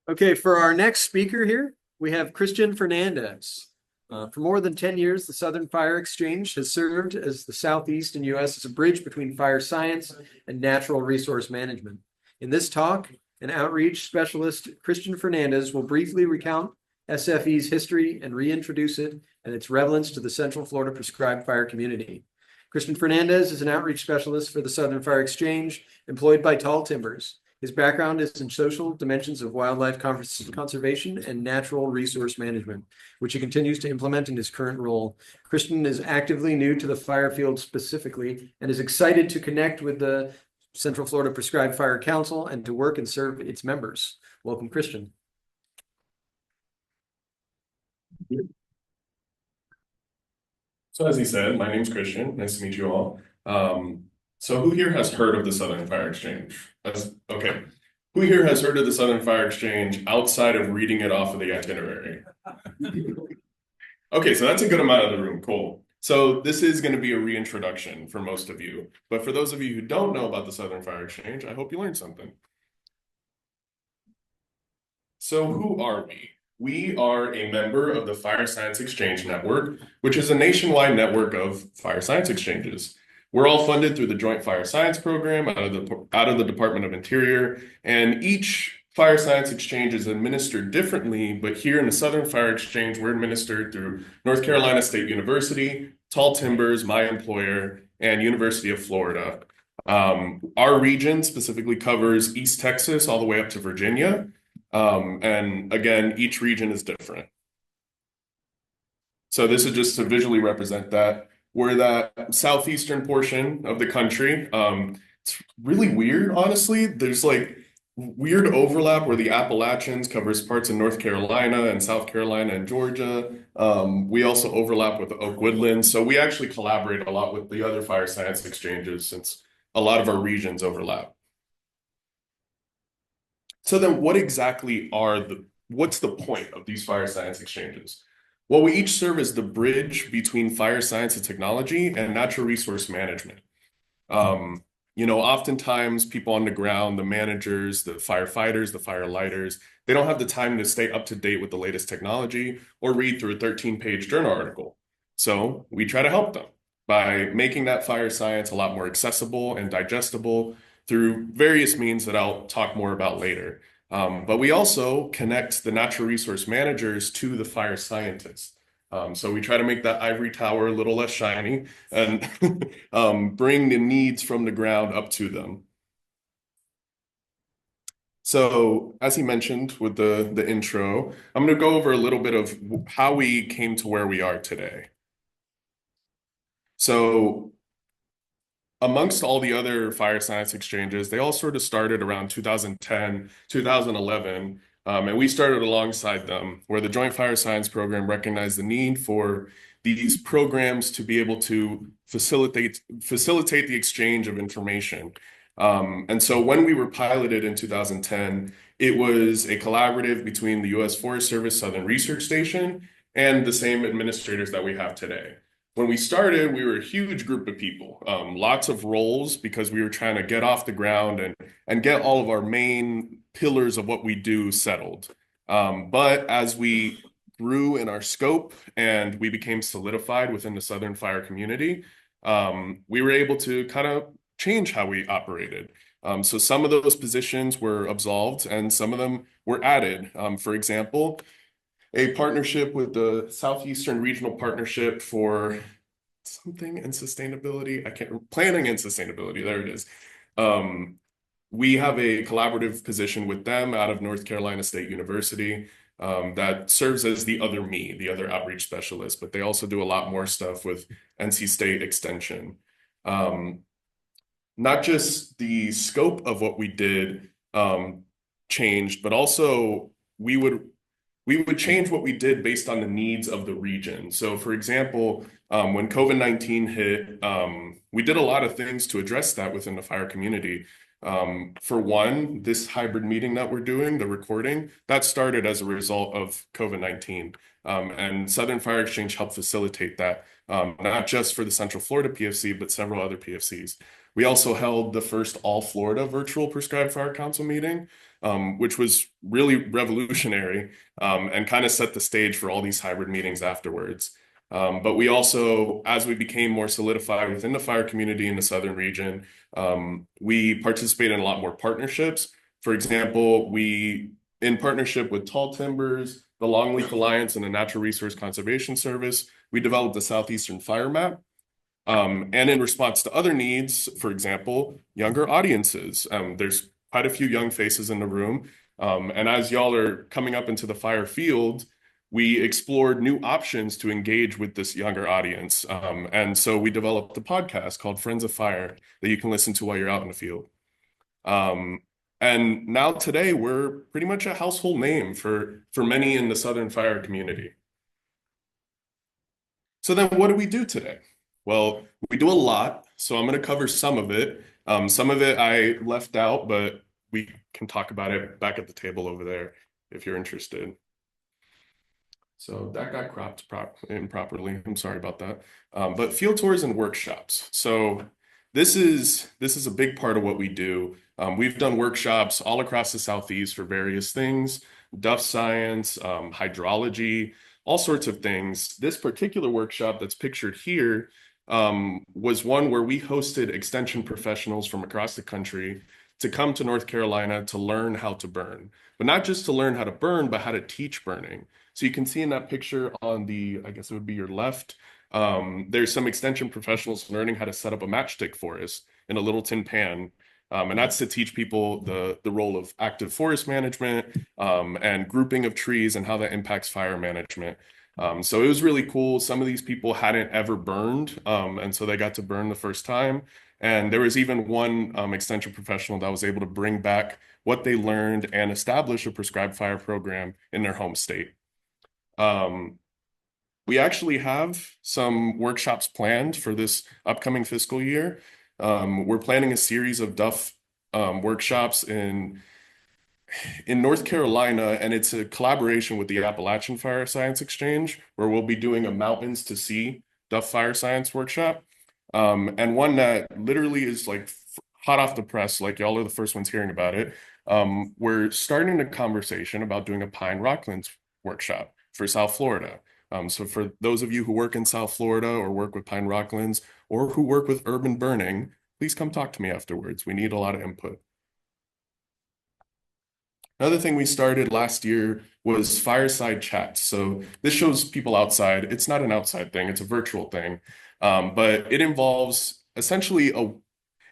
Okay, for our next speaker here, we have Christian Fernandez. For more than 10 years, the Southern Fire Exchange has served as the Southeastern U.S. as a bridge between fire science and natural resource management. In this talk, an outreach specialist, Christian Fernandez, will briefly recount SFE's history and reintroduce it and its relevance to the Central Florida prescribed fire community. Christian Fernandez is an outreach specialist for the Southern Fire Exchange, employed by Tall Timbers. His background is in social dimensions of wildlife conservation and natural resource management, which he continues to implement in his current role. Christian is actively new to the fire field specifically and is excited to connect with the Central Florida Prescribed Fire Council and to work and serve its members. Welcome, Christian. So as he said, my name's Christian. Nice to meet you all. So who here has heard of the Southern Fire Exchange? Okay. Who here has heard of the Southern Fire Exchange outside of reading it off of the itinerary? Okay, so that's a good amount of the room. Cool. So this is going to be a reintroduction for most of you. But for those of you who don't know about the Southern Fire Exchange, I hope you learned something. So who are we? We are a member of the Fire Science Exchange Network, which is a nationwide network of fire science exchanges. We're all funded through the Joint Fire Science Program out of the Department of Interior, and each fire science exchange is administered differently, but here in the Southern Fire Exchange, we're administered through North Carolina State University, Tall Timbers, my employer, and University of Florida. Our region specifically covers East Texas all the way up to Virginia. And again, each region is different. So this is just to visually represent that. We're that southeastern portion of the country. It's really weird, honestly. There's like weird overlap where the Appalachians covers parts of North Carolina and South Carolina and Georgia. We also overlap with the Oak Woodlands. So we actually collaborate a lot with the other fire science exchanges since a lot of our regions overlap. So then what's the point of these fire science exchanges? Well, we each serve as the bridge between fire science and technology and natural resource management. Oftentimes people on the ground, the managers, the firefighters, the firelighters, they don't have the time to stay up to date with the latest technology or read through a 13-page journal article. So we try to help them by making that fire science a lot more accessible and digestible through various means that I'll talk more about later. But we also connect the natural resource managers to the fire scientists. So we try to make that ivory tower a little less shiny and bring the needs from the ground up to them. So as he mentioned with the intro, I'm going to go over a little bit of how we came to where we are today. So amongst all the other fire science exchanges, they all sort of started around 2010, 2011, and we started alongside them, where the Joint Fire Science Program recognized the need for these programs to be able to facilitate the exchange of information. And so when we were piloted in 2010, it was a collaborative between the U.S. Forest Service Southern Research Station and the same administrators that we have today. When we started, we were a huge group of people, lots of roles because we were trying to get off the ground and get all of our main pillars of what we do settled. But as we grew in our scope and we became solidified within the Southern Fire community, we were able to kind of change how we operated. So some of those positions were absolved and some of them were added. For example, a partnership with the Southeastern Regional Partnership for something and sustainability. Planning and sustainability. There it is. We have a collaborative position with them out of North Carolina State University that serves as the other outreach specialist, but they also do a lot more stuff with NC State Extension. Not just the scope of what we did changed, but also we would change what we did based on the needs of the region. So for example, when COVID-19 hit, we did a lot of things to address that within the fire community. For one, this hybrid meeting that we're doing, the recording, that started as a result of COVID-19. And Southern Fire Exchange helped facilitate that, not just for the Central Florida PFC, but several other PFCs. We also held the first all Florida virtual prescribed fire council meeting. which was really revolutionary, and kind of set the stage for all these hybrid meetings afterwards. But we also, as we became more solidified within the fire community in the southern region, we participate in a lot more partnerships. For example, in partnership with Tall Timbers, the Longleaf Alliance, and the Natural Resource Conservation Service, we developed the Southeastern Fire Map. And in response to other needs, for example, younger audiences, there's quite a few young faces in the room. And as y'all are coming up into the fire field, we explored new options to engage with this younger audience. And so we developed a podcast called Friends of Fire that you can listen to while you're out in the field. And now today we're pretty much a household name for many in the Southern Fire community. So then what do we do today? Well, we do a lot, so I'm going to cover some of it. Some of it I left out, but we can talk about it back at the table over there if you're interested. So that got cropped improperly. I'm sorry about that. But field tours and workshops. So this is a big part of what we do. We've done workshops all across the Southeast for various things, duff science, hydrology, all sorts of things. This particular workshop that's pictured here was one where we hosted extension professionals from across the country to come to North Carolina to learn how to burn, but not just to learn how to burn, but how to teach burning. So you can see in that picture on the, I guess it would be your left, there's some extension professionals learning how to set up a matchstick forest in a little tin pan. And that's to teach people the role of active forest management, and grouping of trees and how that impacts fire management. So it was really cool. Some of these people hadn't ever burned, and so they got to burn the first time. And there was even one extension professional that was able to bring back what they learned and establish a prescribed fire program in their home state. We actually have some workshops planned for this upcoming fiscal year. We're planning a series of Duff workshops in North Carolina, and it's a collaboration with the Appalachian Fire Science Exchange, where we'll be doing a Mountains to Sea Duff Fire Science workshop. And one that literally is like hot off the press, like y'all are the first ones hearing about it. We're starting a conversation about doing a pine rocklands workshop for South Florida. So for those of you who work in South Florida or work with pine rocklands or who work with urban burning, please come talk to me afterwards. We need a lot of input. Another thing we started last year was fireside chats. So this shows people outside. It's not an outside thing, it's a virtual thing. But it involves essentially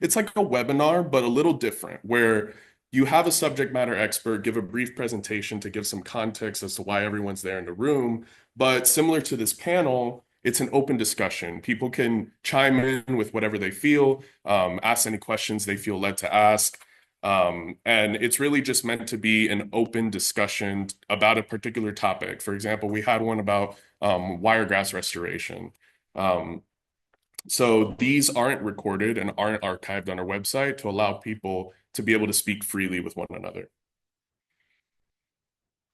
it's like a webinar, but a little different, where you have a subject matter expert give a brief presentation to give some context as to why everyone's there in the room. But similar to this panel, it's an open discussion. People can chime in with whatever they feel, ask any questions they feel led to ask. And it's really just meant to be an open discussion about a particular topic. For example, we had one about wiregrass restoration. So these aren't recorded and aren't archived on our website to allow people to be able to speak freely with one another.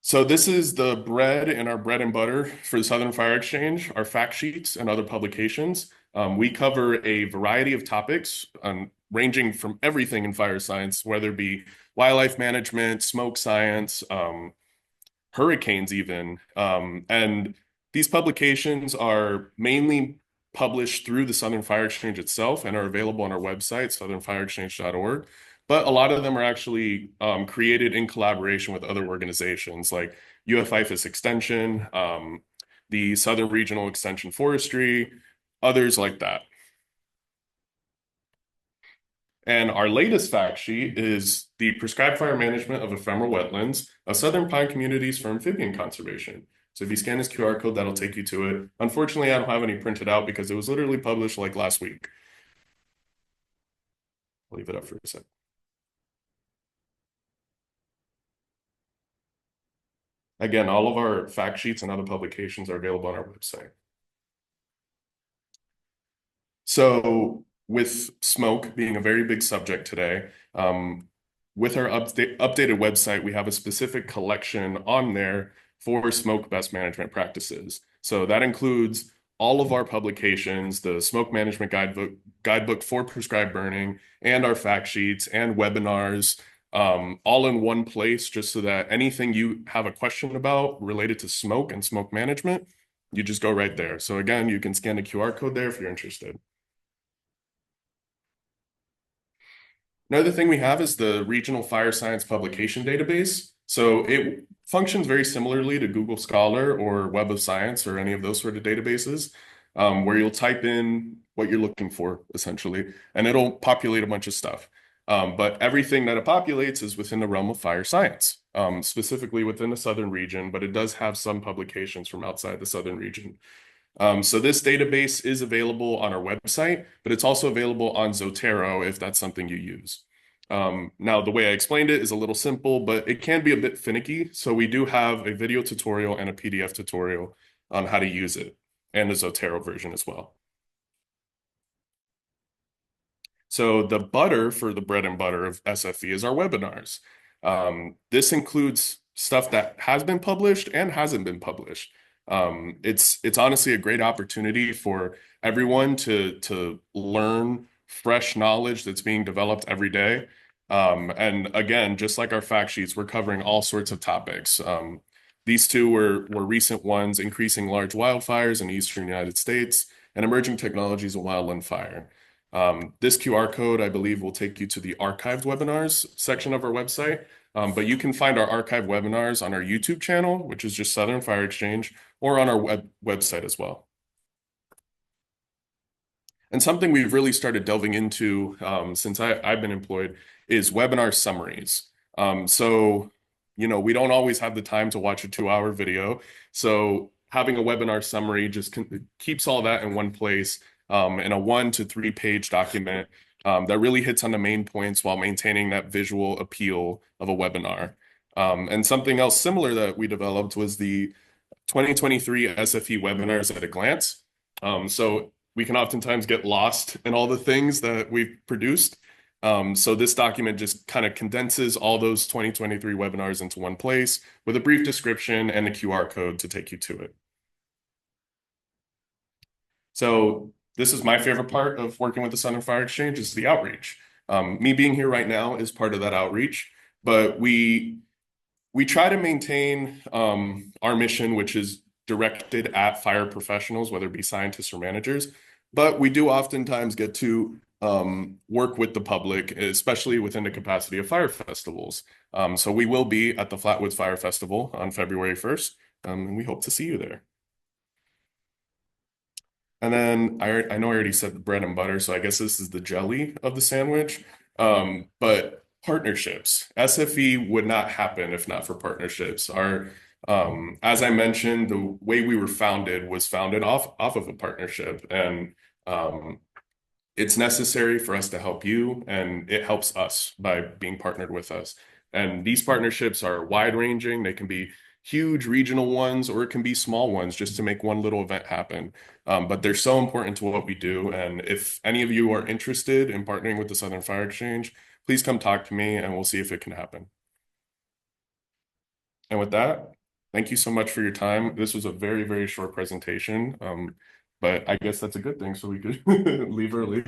So this is the bread and our bread and butter for the Southern Fire Exchange, our fact sheets and other publications. We cover a variety of topics, ranging from everything in fire science, whether it be wildlife management, smoke science, hurricanes even. And these publications are mainly published through the Southern Fire Exchange itself and are available on our website, southernfireexchange.org. But a lot of them are actually created in collaboration with other organizations like IFAS Extension, the Southern Regional Extension Forestry, others like that. And our latest fact sheet is the prescribed fire management of ephemeral wetlands of Southern pine communities for amphibian conservation. So if you scan this QR code, that'll take you to it. Unfortunately, I don't have any printed out because it was literally published like last week. I'll leave it up for a sec. Again, all of our fact sheets and other publications are available on our website. So with smoke being a very big subject today, with our updated website, we have a specific collection on there for smoke best management practices. So that includes all of our publications, the smoke management guidebook for prescribed burning, and our fact sheets and webinars. all in one place, just so that anything you have a question about related to smoke and smoke management, you just go right there. So again, you can scan the QR code there if you're interested. Another thing we have is the Regional Fire Science Publication Database. So it functions very similarly to Google Scholar or Web of Science or any of those sort of databases, where you'll type in what you're looking for, essentially, and it'll populate a bunch of stuff. But everything that it populates is within the realm of fire science, specifically within the southern region, but it does have some publications from outside the southern region. So this database is available on our website, but it's also available on Zotero if that's something you use. Now, the way I explained it is a little simple, but it can be a bit finicky. So we do have a video tutorial and a PDF tutorial on how to use it, and a Zotero version as well. So the butter for the bread and butter of SFE is our webinars. This includes stuff that has been published and hasn't been published. It's honestly a great opportunity for everyone to learn fresh knowledge that's being developed every day. And again, just like our fact sheets, we're covering all sorts of topics. These two were recent ones: increasing large wildfires in the eastern United States and emerging technologies in wildland fire. This QR code, I believe, will take you to the archived webinars section of our website. But you can find our archived webinars on our YouTube channel, which is just Southern Fire Exchange, or on our website as well. And something we've really started delving into since I've been employed is webinar summaries. We don't always have the time to watch a 2-hour video. So having a webinar summary just keeps all that in one place, in a 1 to 3 page document that really hits on the main points while maintaining that visual appeal of a webinar. And something else similar that we developed was the 2023 SFE webinars at a glance. So we can oftentimes get lost in all the things that we've produced. So this document just kind of condenses all those 2023 webinars into one place with a brief description and a QR code to take you to it. So this is my favorite part of working with the Southern Fire Exchange, is the outreach. Me being here right now is part of that outreach, but we try to maintain our mission, which is directed at fire professionals, whether it be scientists or managers. But we do oftentimes get to work with the public, especially within the capacity of fire festivals. So we will be at the Flatwoods Fire Festival on February 1st, and we hope to see you there. And then I know I already said the bread and butter, so I guess this is the jelly of the sandwich. But partnerships. SFE would not happen if not for partnerships. As I mentioned, the way we were founded was founded off of a partnership, and it's necessary for us to help you, and it helps us by being partnered with us. And these partnerships are wide-ranging. They can be huge regional ones, or it can be small ones just to make one little event happen. But they're so important to what we do. And if any of you are interested in partnering with the Southern Fire Exchange, please come talk to me and we'll see if it can happen. And with that, thank you so much for your time. This was a very, very short presentation, but I guess that's a good thing, so we could leave early.